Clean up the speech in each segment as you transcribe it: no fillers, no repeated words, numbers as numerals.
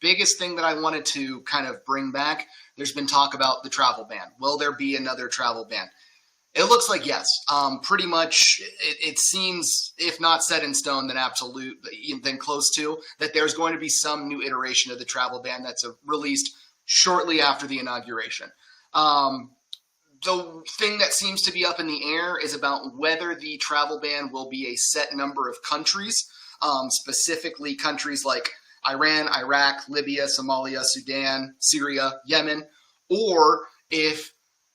biggest thing that I wanted to kind of bring back, there's been talk about the travel ban. Will there be another travel ban? It looks like yes. Pretty much, it seems, if not set in stone, then absolute, then close to, that there's going to be some new iteration of the travel ban that's released shortly after the inauguration. The thing that seems to be up in the air is about whether the travel ban will be a set number of countries, specifically countries like Iran, Iraq, Libya, Somalia, Sudan, Syria, Yemen, or if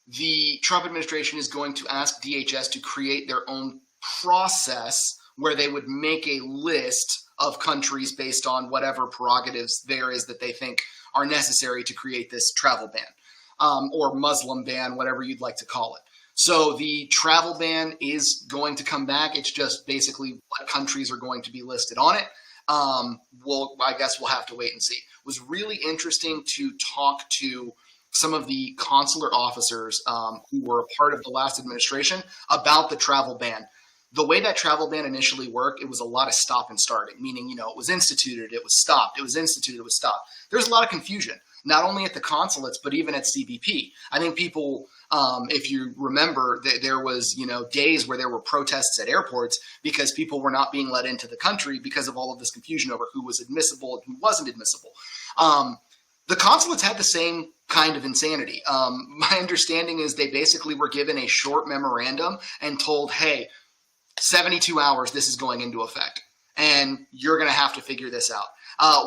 the Trump administration is going to ask DHS to create their own process where they would make a list of countries based on whatever prerogatives there is that they think are necessary to create this travel ban, or Muslim ban, whatever you'd like to call it. So the travel ban is going to come back. It's just basically what countries are going to be listed on it. I guess we'll have to wait and see. It was really interesting to talk to some of the consular officers who were a part of the last administration about the travel ban. The way that travel ban initially worked, it was a lot of stop and starting, meaning, it was instituted, it was stopped, it was instituted, it was stopped. There's a lot of confusion, not only at the consulates, but even at CBP. I think people, if you remember, there was, days where there were protests at airports because people were not being let into the country because of all of this confusion over who was admissible and who wasn't admissible. The consulates had the same kind of insanity. My understanding is they basically were given a short memorandum and told, hey, 72 hours, this is going into effect, and you're going to have to figure this out.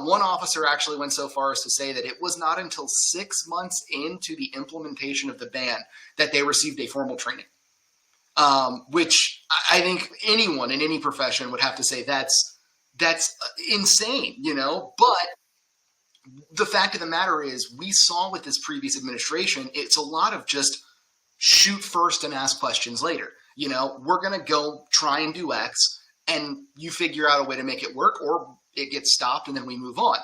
One officer actually went so far as to say that it was not until 6 months into the implementation of the ban that they received a formal training, which I think anyone in any profession would have to say that's insane, but the fact of the matter is we saw with this previous administration, it's a lot of just shoot first and ask questions later. We're going to go try and do X, and you figure out a way to make it work, or it gets stopped and then we move on.